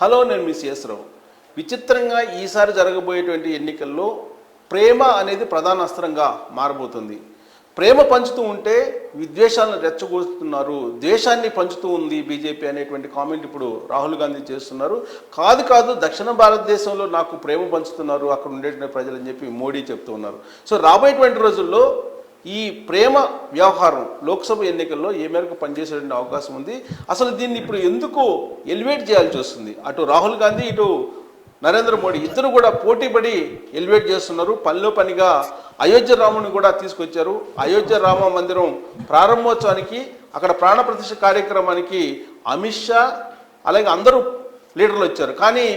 Hello, నేను మీ CS రావు. విచిత్రంగా ఈసారి జరగబోయేటువంటి ఎన్నికల్లో ప్రేమ అనేది ప్రధాన అస్త్రంగా మారబోతుంది. ప్రేమ పంచుతూ ఉంటే విద్వేషాలను రెచ్చగొడుతున్నారు, దేశాన్ని పంచుతూ ఉంది బీజేపీ అనేటువంటి కామెంట్ ఇప్పుడు రాహుల్ గాంధీ చేస్తున్నారు. కాదు దక్షిణ భారతదేశంలో నాకు ప్రేమ పంచుతున్నారు అక్కడ ఉండేటువంటి ప్రజలు అని చెప్పి మోడీ చెప్తూ ఉన్నారు. సో రాబోయేటువంటి రోజుల్లో ఈ ప్రేమ వ్యవహారం లోక్సభ ఎన్నికల్లో ఏ మేరకు పనిచేసేటువంటి అవకాశం ఉంది, అసలు దీన్ని ఇప్పుడు ఎందుకు ఎలివేట్ చేయాల్సి వస్తుంది? అటు రాహుల్ గాంధీ, ఇటు నరేంద్ర మోడీ ఇద్దరు కూడా పోటీపడి ఎలివేట్ చేస్తున్నారు. పనిలో పనిగా అయోధ్య రాముని కూడా తీసుకొచ్చారు. అయోధ్య రామ మందిరం ప్రారంభోత్సవానికి, అక్కడ ప్రాణప్రతిష్ఠ కార్యక్రమానికి అమిత్ షా అలాగే అందరూ లీడర్లు వచ్చారు. కానీ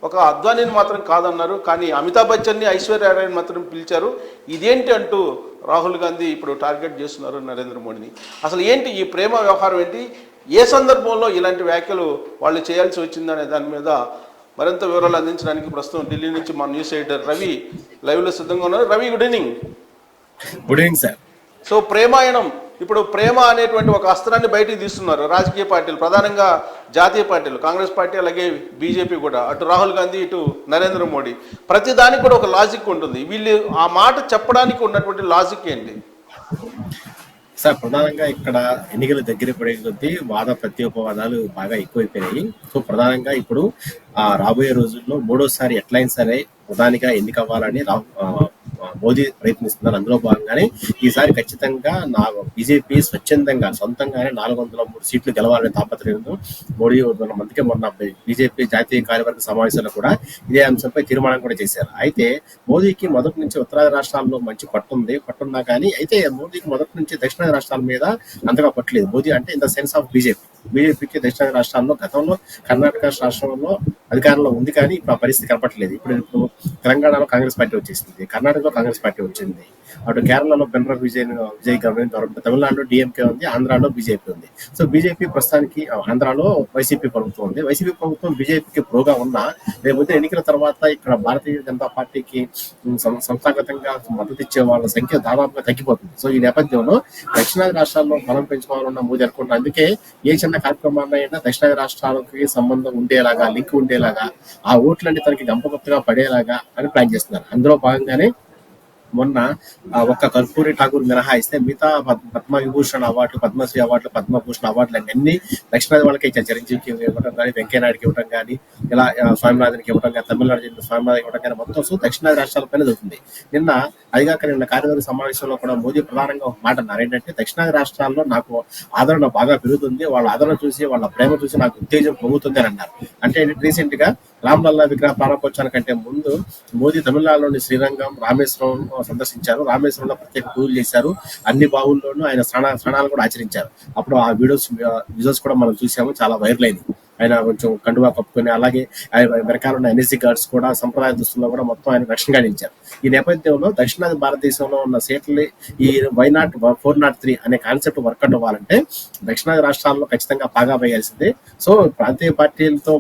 ఒక అద్వానీని మాత్రం కాదన్నారు. కానీ అమితాబ్ బచ్చన్ని, ఐశ్వర్యరాయని మాత్రం పిలిచారు. ఇదేంటి అంటూ రాహుల్ గాంధీ ఇప్పుడు టార్గెట్ చేస్తున్నారు నరేంద్ర మోడీని. అసలు ఏంటి ఈ ప్రేమ వ్యవహారం ఏంటి, ఏ సందర్భంలో ఇలాంటి వ్యాఖ్యలు వాళ్ళు చేయాల్సి వచ్చిందనే దాని మీద మరింత వివరాలు అందించడానికి ప్రస్తుతం ఢిల్లీ నుంచి మా న్యూస్ ఎడిటర్ రవి లైవ్లో సిద్ధంగా ఉన్నారు. Ravi, good evening. Good evening sir. So ప్రేమాయణం, ఇప్పుడు ప్రేమ అనేటువంటి ఒక అస్త్రాన్ని బయటికి తీస్తున్నారు రాజకీయ పార్టీలు, ప్రధానంగా జాతీయ పార్టీలు, కాంగ్రెస్ పార్టీ అలాగే బీజేపీ కూడా. అటు రాహుల్ గాంధీ, ఇటు నరేంద్ర మోడీ. ప్రతి దానికి కూడా ఒక లాజిక్ ఉంటుంది. వీళ్ళు ఆ మాట చెప్పడానికి ఉన్నటువంటి లాజిక్ ఏంటి సార్? ప్రధానంగా ఇక్కడ ఎన్నికల దగ్గర పడే కొద్దీ వాద ప్రత్యేకవాదాలు బాగా ఎక్కువైపోయినాయి. సో ప్రధానంగా ఇప్పుడు రాబోయే రోజుల్లో మూడోసారి ఎట్లయినా సరే ప్రధానిగా ఎన్నికవ్వాలని మోదీ ప్రయత్నిస్తున్నారు. అందులో భాగంగానే ఈసారి ఖచ్చితంగా బీజేపీ స్వచ్ఛందంగా సొంతంగానే 403 సీట్లు గెలవాలనే తాపత్రయంతో మోడీ మందికి మొన్న బీజేపీ జాతీయ కార్యవర్గ సమావేశంలో కూడా ఇదే అంశంపై తీర్మానం కూడా చేశారు. అయితే మోదీకి మొదటి నుంచి ఉత్తరాది రాష్ట్రాల్లో మంచి పట్టున్నా కానీ అయితే మోదీకి మొదటి నుంచి దక్షిణాది రాష్ట్రాల మీద అంతగా పట్టలేదు. మోదీ అంటే ఇన్ ద సెన్స్ ఆఫ్ బీజేపీకి దక్షిణాది రాష్ట్రాల్లో గతంలో కర్ణాటక రాష్ట్రంలో అధికారంలో ఉంది, కానీ ఇప్పుడు ఆ పరిస్థితి కనపట్లేదు. ఇప్పుడు తెలంగాణలో కాంగ్రెస్ పార్టీ వచ్చేసింది, కర్ణాటకలో కాంగ్రెస్ పార్టీ వచ్చింది, అటు కేరళలో పినరాయి విజయ్ గవర్నమెంట్, తమిళనాడులో డిఎంకే ఉంది, ఆంధ్రాలో బీజేపీ ఉంది. సో బీజేపీ ప్రస్తుతానికి ఆంధ్రాలో వైసీపీ ప్రభుత్వం ఉంది. వైసీపీ ప్రభుత్వం బీజేపీకి ప్రోగా ఉన్నా రేపొద్దు ఎన్నికల తర్వాత ఇక్కడ భారతీయ జనతా పార్టీకి సంస్థాగతంగా మద్దతు ఇచ్చే వాళ్ళ సంఖ్య దాదాపుగా తగ్గిపోతుంది. సో ఈ నేపథ్యంలో దక్షిణాది రాష్ట్రాల్లో బలం పెంచుకోవాలన్న మోదీ అనుకుంటున్నారు. అందుకే ఏ చిన్న కార్యక్రమాన్నైనా దక్షిణాది రాష్ట్రాలకి సంబంధం ఉండేలాగా, లింక్ ఉండేలాగా, ఆ ఓట్లన్నీ తనకి గంపగొత్తగా పడేలాగా అని ప్లాన్ చేస్తున్నారు. అందులో భాగంగానే మొన్న ఒక్క కర్పూరి ఠాకూర్ మినహాయిస్తే మిగతా పద్మవిభూషణ్ అవార్డులు, పద్మశ్రీ అవార్డులు, పద్మభూషణ్ అవార్డులు అన్ని దక్షిణాది వాళ్ళకి ఇచ్చారు. చిరంజీవికి ఇవ్వడం కానీ, వెంకయ్యనాయుడికి ఇవ్వడం కానీ, ఇలా స్వామినాథన్కి ఇవ్వడం కానీ, తమిళనాడు చెందిన స్వామినాథన్కి ఇవ్వడం కానీ మొత్తం దక్షిణాది రాష్ట్రాలపైన జరుగుతుంది. అదిగాక నిన్న కార్యవర్గ సమావేశంలో కూడా మోదీ ప్రధానంగా ఒక మాట అన్నారు. ఏంటంటే దక్షిణాది రాష్ట్రాల్లో నాకు ఆదరణ బాగా పెరుగుతుంది, వాళ్ళ ఆదరణ చూసి, వాళ్ళ ప్రేమ చూసి నాకు ఉత్తేజం పొందుతుంది అని అన్నారు. అంటే రీసెంట్ గా రామ్లల్లా విగ్రహ ప్రారంభోత్సవానికంటే ముందు మోదీ తమిళనాడులోని శ్రీరంగం, రామేశ్వరం సందర్శించారు. రామేశ్వరంలో ప్రత్యేక పూజలు చేశారు. అన్ని బావుల్లోనూ ఆయన స్నానాలు కూడా ఆచరించారు. అప్పుడు ఆ విజువల్స్ కూడా మనం చూసాము, చాలా వైరల్ అయింది. ఆయన కొంచెం కండువా కప్పుకొని, అలాగే వెనకాల ఉన్న ఎన్ఎస్సీ గార్డ్స్ కూడా సంప్రదాయ దుస్తుల్లో కూడా మొత్తం ఆయన రక్షణ గానించారు. ఈ నేపథ్యంలో దక్షిణాది భారతదేశంలో ఉన్న సీట్లని ఈ వైనాట్ 403 అనే కాన్సెప్ట్ వర్కౌట్ అవ్వాలంటే దక్షిణాది రాష్ట్రాల్లో ఖచ్చితంగా పాగా వేయాల్సిందే. సో ప్రాంతీయ పార్టీలతో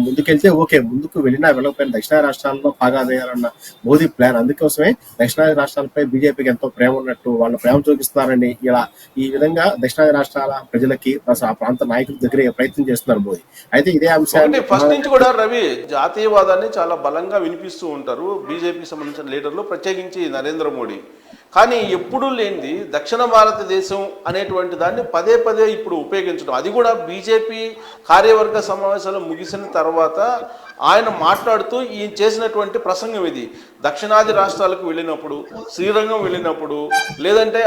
ముందుకెళ్తే ఓకే, ముందుకు వెళ్ళకపోయిన దక్షిణాది రాష్ట్రాల్లో పాగా వేయాలన్న మోదీ ప్లాన్. అందుకోసమే దక్షిణాది రాష్ట్రాలపై బీజేపీకి ఎంతో ప్రేమ ఉన్నట్టు వాళ్ళు ప్రేమ చూపిస్తున్నారని ఇలా ఈ విధంగా దక్షిణాది రాష్ట్రాల ప్రజలకి, ఆ ప్రాంత నాయకుల దగ్గర ప్రయత్నం చేస్తున్నారు మోదీ. అయితే ఇదే అంశాన్ని ఫస్ట్ నుంచి కూడా రవి జాతీయవాదాన్ని చాలా బలంగా వినిపిస్తూ ఉంటారు బీజేపీకి సంబంధించిన లీడర్లు, ప్రత్యేకించి నరేంద్ర మోడీ. కానీ ఎప్పుడూ లేనిది దక్షిణ భారతదేశం అనేటువంటి దాన్ని పదే ఇప్పుడు ఉపయోగించడం, అది కూడా బీజేపీ కార్యవర్గ సమావేశాలు ముగిసిన తర్వాత ఆయన మాట్లాడుతూ ఈయన చేసినటువంటి ప్రసంగం ఇది. దక్షిణాది రాష్ట్రాలకు వెళ్ళినప్పుడు, శ్రీరంగం వెళ్ళినప్పుడు, లేదంటే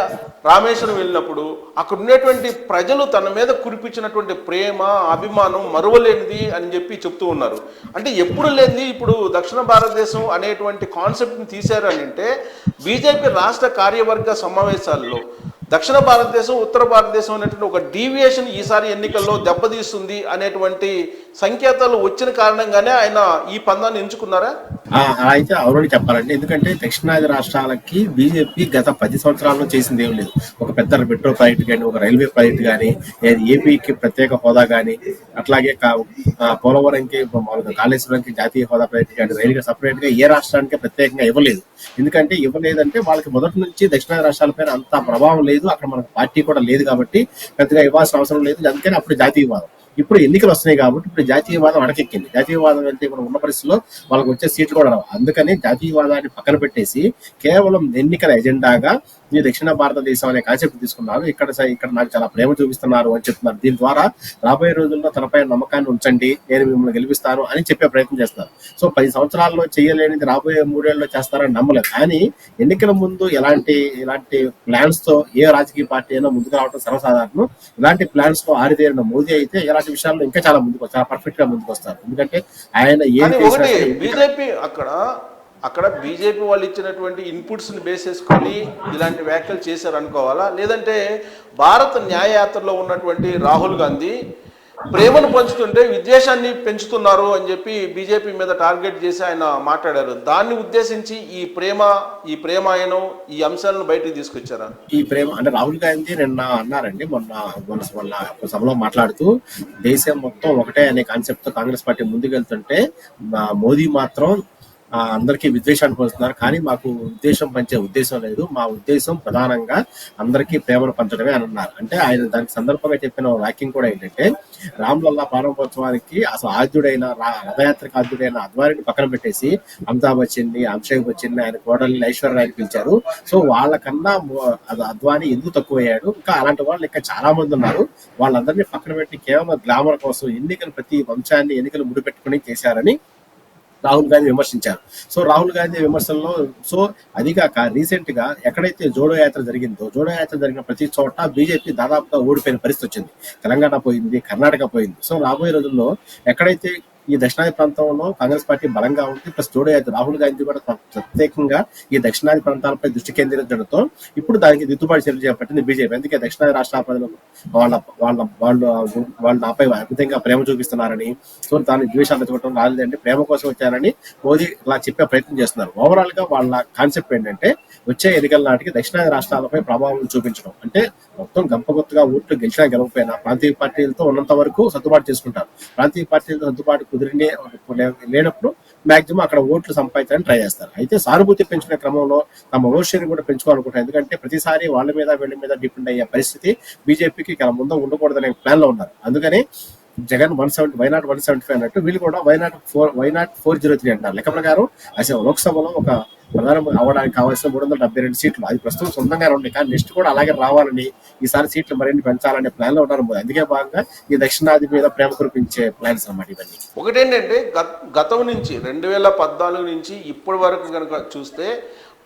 రామేశ్వరం వెళ్ళినప్పుడు అక్కడ ఉండేటువంటి ప్రజలు తన మీద కురిపించినటువంటి ప్రేమ, అభిమానం మరువలేనిది అని చెప్పి చెప్తూ ఉన్నారు. అంటే ఎప్పుడు లేనిది ఇప్పుడు దక్షిణ భారతదేశం అనేటువంటి కాన్సెప్ట్ని తీశారు అని అంటే బీజేపీ రాష్ట్ర కార్యవర్గ సమావేశాల్లో దక్షిణ భారతదేశం, ఉత్తర భారతదేశం అనేటువంటి ఒక డీవియేషన్ ఈసారి ఎన్నికల్లో దెబ్బతీస్తుంది అనేటువంటి సంకేతాలు వచ్చిన కారణంగానే ఆయన ఈ పందాన్ని ఎంచుకున్నారా? అయితే అవునని చెప్పాలండి. ఎందుకంటే దక్షిణాది రాష్ట్రాలకి బీజేపీ గత 10 సంవత్సరాల్లో చేసింది ఏం లేదు. ఒక పెద్ద మెట్రో ప్రాజెక్ట్ కానీ, ఒక రైల్వే ప్రాజెక్ట్ కానీ, ఏపీకి ప్రత్యేక హోదా కానీ, అట్లాగే పోలవరంకి, కాళేశ్వరంకి జాతీయ హోదా ప్రాజెక్ట్ కానీ, రైల్వే సపరేట్ గా ఏ రాష్ట్రానికి ప్రత్యేకంగా ఇవ్వలేదు. ఎందుకంటే ఇవ్వలేదంటే వాళ్ళకి మొదటి నుంచి దక్షిణాది రాష్ట్రాలపైన అంత ప్రభావం లేదు, అక్కడ మనకు పార్టీ కూడా లేదు కాబట్టి పెద్దగా ఇవ్వాల్సిన అవసరం లేదు. అందుకని అప్పుడు జాతీయవాదం. ఇప్పుడు ఎన్నికలు వస్తున్నాయి కాబట్టి ఇప్పుడు జాతీయవాదం అడకెక్కింది. జాతీయవాదం వెళ్తే ఇప్పుడు ఉన్న పరిస్థితుల్లో వాళ్ళకి వచ్చే సీట్లు కూడా రావు. అందుకని జాతీయవాదాన్ని పక్కన పెట్టేసి కేవలం ఎన్నికల ఎజెండాగా ఈ దక్షిణ భారతదేశం అనే కాన్సెప్ట్ తీసుకున్నారు. ఇక్కడ నాకు చాలా ప్రేమ చూపిస్తున్నారు అని చెప్తున్నారు. దీని ద్వారా రాబోయే రోజుల్లో తనపై నమ్మకాన్ని ఉంచండి, నేను మిమ్మల్ని గెలిపిస్తాను అని చెప్పే ప్రయత్నం చేస్తారు. సో 10 సంవత్సరాల్లో చేయలేనిది రాబోయే 3 ఏళ్ళలో చేస్తారని నమ్మలేదు. కానీ ఎన్నికల ముందు ఇలాంటి ప్లాన్స్ తో ఏ రాజకీయ పార్టీ అయినా ముందుకు రావడం సర్వసాధారణం. ఇలాంటి ప్లాన్స్ తో ఆరితేరిన మోదీ అయితే ఇలాంటి విషయాల్లో ఇంకా చాలా పర్ఫెక్ట్ గా ముందుకు వస్తారు. ఎందుకంటే ఆయన ఏం ఒకటి బీజేపీ అక్కడ బీజేపీ వాళ్ళు ఇచ్చినటువంటి ఇన్పుట్స్ ని బేస్ చేసుకొని ఇలాంటి వ్యాఖ్యలు చేశారు అనుకోవాలా, లేదంటే భారత న్యాయయాత్రలో ఉన్నటువంటి రాహుల్ గాంధీ ప్రేమను పంచుతుంటే విద్వేషాన్ని పెంచుతున్నారు అని చెప్పి బీజేపీ మీద టార్గెట్ చేసి ఆయన మాట్లాడారు. దాన్ని ఉద్దేశించి ఈ ప్రేమాయణం ఈ అంశాలను బయటకు తీసుకొచ్చారా? ఈ ప్రేమ అంటే రాహుల్ గాంధీ నిన్న అన్నారండి, మొన్న సభలో మాట్లాడుతూ దేశం మొత్తం ఒకటే అనే కాన్సెప్ట్ తో కాంగ్రెస్ పార్టీ ముందుకెళ్తుంటే మోదీ మాత్రం అందరికీ విద్వేషాన్ని పంచుతున్నారు, కానీ మాకు విద్వేషం పంచే ఉద్దేశం లేదు, మా ఉద్దేశం ప్రధానంగా అందరికీ ప్రేమను పంచడమే అని అన్నారు. అంటే ఆయన దానికి సందర్భంగా చెప్పిన వాక్యం కూడా ఏంటంటే, రామ్లల్లా ప్రారంభోత్సవానికి అసలు రథయాత్రకు ఆద్యుడైన అద్వానిని పక్కన పెట్టేసి అమితాబ్ బచ్చన్ ని, అభిషేక్ బచ్చన్ ని, ఆయన కోడల్ని ఐశ్వర్యరాయని పిలిచారు. సో వాళ్ళకన్నా అద్వాని ఎందుకు తక్కువయ్యాడు? ఇంకా అలాంటి వాళ్ళు ఇంకా చాలా మంది ఉన్నారు. వాళ్ళందరినీ పక్కన పెట్టి కేవలం గ్లామర్ కోసం ప్రతి వంశాన్ని ఎన్నికలు ముడిపెట్టుకుని చేశారని రాహుల్ గాంధీ విమర్శించారు. సో రాహుల్ గాంధీ విమర్శల్లో అది కాక రీసెంట్ గా ఎక్కడైతే జోడో యాత్ర జరిగిన ప్రతి చోట బీజేపీ దాదాపుగా ఓడిపోయిన పరిస్థితి వచ్చింది. తెలంగాణ పోయింది, కర్ణాటక పోయింది. సో రాబోయే రోజుల్లో ఎక్కడైతే ఈ దక్షిణాది ప్రాంతంలో కాంగ్రెస్ పార్టీ బలంగా ఉంది, ప్లస్ జోడో యాత్ర రాహుల్ గాంధీ కూడా ప్రత్యేకంగా ఈ దక్షిణాది ప్రాంతాలపై దృష్టి కేంద్రీకరించడంతో ఇప్పుడు దానికి దిద్దుబాటు చర్యలు చేపట్టింది బీజేపీ. అందుకే దక్షిణాది రాష్ట్రాల ప్రజలు వాళ్ళు నాపై అద్భుతంగా ప్రేమ చూపిస్తున్నారని, సో దాన్ని ద్వేషాలు తెచ్చుకోవడం రాలేదంటే ప్రేమ కోసం వచ్చారని మోదీ ఇలా చెప్పే ప్రయత్నం చేస్తున్నారు. ఓవరాల్ గా వాళ్ళ కాన్సెప్ట్ ఏంటంటే వచ్చే ఎన్నికల నాటికి దక్షిణాది రాష్ట్రాలపై ప్రభావం చూపించడం. అంటే మొత్తం గంపగొత్తుగా ఓట్లు గెలిచినా గెలవకపోయినా ప్రాంతీయ పార్టీలతో ఉన్నంత వరకు సర్దుబాటు చేసుకుంటారు. ప్రాంతీయ పార్టీలతో సర్దుబాటు లేనప్పుడు మాక్సిమం అక్కడ ఓట్లు సంపాదించాలని ట్రై చేస్తారు. అయితే సానుభూతి పెంచుకునే క్రమంలో తమ ఓట్ షేర్ కూడా పెంచుకోవాలనుకుంటారు. ఎందుకంటే ప్రతిసారి వీళ్ళ మీద డిపెండ్ అయ్యే పరిస్థితి బీజేపీకి ముందు ఉండకూడదనే ప్లాన్ లో ఉన్నారు. అందుకని జగన్ 170 వైనాట్ 175 అన్నట్టు వీళ్ళు కూడా వైనాట్ 403 అంటారు. లెక్క ప్రకారం అసలు లోక్సభలో ఒక ప్రధానమంత్రి అవ్వడానికి కావాల్సిన 372 సీట్లు అది ప్రస్తుతం సొంతంగానే ఉన్నాయి. కానీ నెక్స్ట్ కూడా అలాగే రావాలని, ఈసారి సీట్లు మరిన్ని పెంచాలనే ప్లాన్ లో ఉన్నారు. అందుకే భాగంగా ఈ దక్షిణాది మీద ప్రేమ కురిపించే ప్లాన్స్ అన్నమాట ఇవన్నీ. ఒకటేంటంటే గతం నుంచి 2014 నుంచి ఇప్పటి వరకు కనుక చూస్తే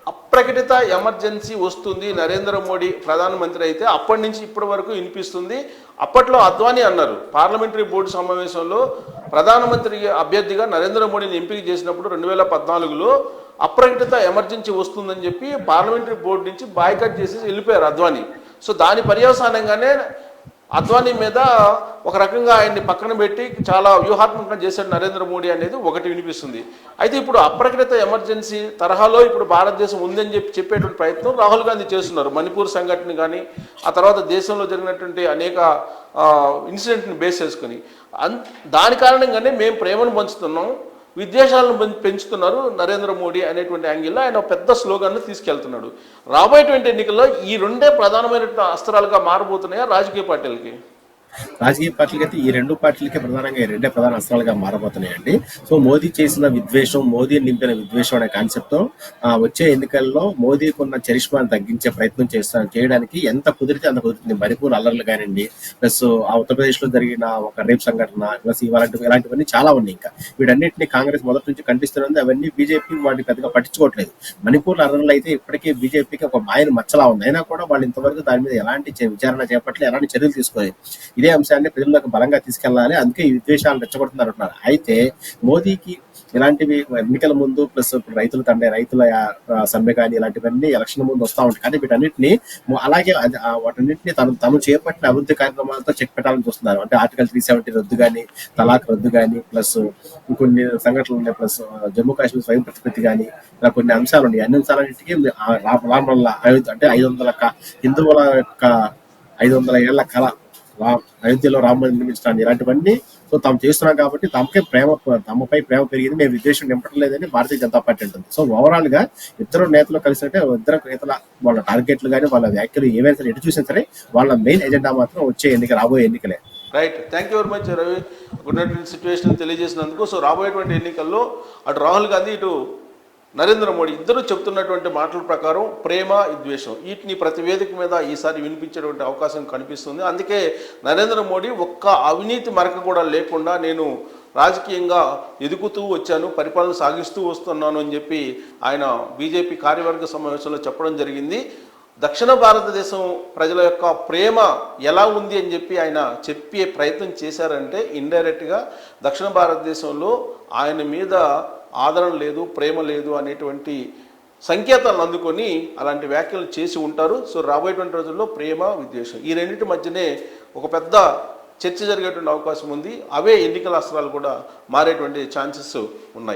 అప్రకటిత ఎమర్జెన్సీ వస్తుంది, నరేంద్ర మోడీ ప్రధానమంత్రి అయితే అప్పటి నుంచి ఇప్పటి వరకు వినిపిస్తుంది. అప్పట్లో అద్వానీ అన్నారు, పార్లమెంటరీ బోర్డు సమావేశంలో ప్రధానమంత్రి అభ్యర్థిగా నరేంద్ర మోడీని ఎంపిక చేసినప్పుడు 2014లో అప్రకటిత ఎమర్జెన్సీ వస్తుందని చెప్పి పార్లమెంటరీ బోర్డు నుంచి బాయ్కట్ చేసి వెళ్ళిపోయారు అద్వానీ. సో దాని పర్యవసానంగానే అద్వానీ మీద ఒక రకంగా ఆయన్ని పక్కన పెట్టి చాలా వ్యూహాత్మకంగా చేశాడు నరేంద్ర మోడీ అనేది ఒకటి వినిపిస్తుంది. అయితే ఇప్పుడు అప్రకటిత ఎమర్జెన్సీ తరహాలో ఇప్పుడు భారతదేశం ఉందని చెప్పేటువంటి ప్రయత్నం రాహుల్ గాంధీ చేస్తున్నారు. మణిపూర్ సంఘటన కానీ ఆ తర్వాత దేశంలో జరిగినటువంటి అనేక ఇన్సిడెంట్ని బేస్ చేసుకుని దాని కారణంగానే మేము ప్రేమను పంచుతున్నాం, విద్వేషాలను పెంచుతున్నారు నరేంద్ర మోడీ అనేటువంటి యాంగిల్లో ఆయన పెద్ద స్లోగాన్ని తీసుకెళ్తున్నాడు. రాబోయేటువంటి ఎన్నికల్లో ఈ రెండే ప్రధానమైనటువంటి అస్త్రాలుగా మారబోతున్నాయా రాజకీయ పార్టీలకి? రాజకీయ పార్టీలకైతే ఈ రెండు పార్టీలకి ప్రధానంగా ఈ రెండే ప్రధాన అస్త్రాలుగా మారబోతున్నాయండి. సో మోదీ చేసిన విద్వేషం, మోదీ నింపిన విద్వేషం అనే కాన్సెప్ట్ తో వచ్చే ఎన్నికల్లో మోదీకి ఉన్న చరిష్మాను తగ్గించే ప్రయత్నం చేయడానికి ఎంత కుదిరితే అంత కుదురుతుంది. మణిపూర్ అల్లర్లు కానివ్వండి, ప్లస్ ఆ ఉత్తరప్రదేశ్ లో జరిగిన ఒక రేప్ సంఘటన, ప్లస్ ఇలాంటివన్నీ చాలా ఉన్నాయి. ఇంకా వీటన్నిటిని కాంగ్రెస్ మొదటి నుంచి ఖండిస్తున్నది. అవన్నీ బీజేపీ వాటిని పెద్దగా పట్టించుకోవట్లేదు. మణిపూర్ అల్లర్లు అయితే ఇప్పటికీ బీజేపీకి ఒక మాయన మచ్చలా ఉంది. అయినా కూడా వాళ్ళు ఇంతవరకు దాని మీద ఎలాంటి విచారణ చేపట్టలేదు, ఎలాంటి చర్యలు తీసుకోలేదు. ఇదే అంశాన్ని ప్రజల్లోకి బలంగా తీసుకెళ్లాలి, అందుకే ఈ విద్వేషాలు రెచ్చగొడుతున్నారు అంటున్నారు. అయితే మోదీకి ఇలాంటివి ఎన్నికల ముందు, ప్లస్ రైతుల సమ్మె కానీ ఇలాంటివన్నీ ఎలక్షన్ ముందు వస్తూ ఉంటాయి. కానీ వీటన్నిటిని అలాగే వాటన్నింటినీ తను చేపట్టిన అభివృద్ధి కార్యక్రమాలతో చెక్ పెట్టాలని చూస్తున్నారు. అంటే ఆర్టికల్ 370 రద్దు కానీ, తలాక్ రద్దు కానీ, ప్లస్ కొన్ని సంఘటనలు ఉన్నాయి, ప్లస్ జమ్మూ కాశ్మీర్ స్వయం ప్రతిపత్తి కానీ, ఇలా కొన్ని అంశాలు ఉన్నాయి. అన్ని అంశాలన్నింటికి రామల్ల అంటే 500 హిందువుల యొక్క 500 ఏళ్ల కళ అయోధ్యలో రామ మందిరం నిర్మించడానికి, ఇలాంటివన్నీ సో తాము చేస్తున్నాం కాబట్టి తమపై ప్రేమ పెరిగింది, మేము విద్వేషం నింపడం లేదని భారతీయ జనతా పార్టీ అంటుంది. సో ఓవరాల్ గా ఇద్దరు నేతలు కలిసినట్టే ఇద్దరు నేతల వాళ్ళ టార్గెట్లు కానీ వాళ్ళ వ్యాఖ్యలు ఏవైనా సరే ఎటు చూసినా సరే వాళ్ళ మెయిన్ ఎజెండా మాత్రం రాబోయే ఎన్నికలే. Right, thank you very much Ravi, ఉన్నటువంటి సిచ్యువేషన్ తెలియజేసినందుకు. సో రాబోయేటువంటి ఎన్నికల్లో అటు రాహుల్ గాంధీ ఇటు నరేంద్ర మోడీ ఇద్దరు చెప్తున్నటువంటి మాటల ప్రకారం ప్రేమ విద్వేషం వీటిని ప్రతి వేదిక మీద ఈసారి వినిపించేటువంటి అవకాశం కనిపిస్తుంది. అందుకే నరేంద్ర మోడీ ఒక్క అవినీతి మరక కూడా లేకుండా నేను రాజకీయంగా ఎదుగుతూ వచ్చాను, పరిపాలన సాగిస్తూ వస్తున్నాను అని చెప్పి ఆయన బీజేపీ కార్యవర్గ సమావేశంలో చెప్పడం జరిగింది. దక్షిణ భారతదేశం ప్రజల యొక్క ప్రేమ ఎలా ఉంది అని చెప్పి ఆయన చెప్పే ప్రయత్నం చేశారంటే ఇండైరెక్ట్గా దక్షిణ భారతదేశంలో ఆయన మీద ఆదరణ లేదు, ప్రేమ లేదు అనేటువంటి సంకేతాలను అందుకొని అలాంటి వ్యాఖ్యలు చేసి ఉంటారు. సో రాబోయేటువంటి రోజుల్లో ప్రేమ విద్వేషం ఈ రెండింటి మధ్యనే ఒక పెద్ద చర్చ జరిగేటువంటి అవకాశం ఉంది. అవే ఎన్నికల అస్త్రాలు కూడా మారేటువంటి ఛాన్సెస్ ఉన్నాయి.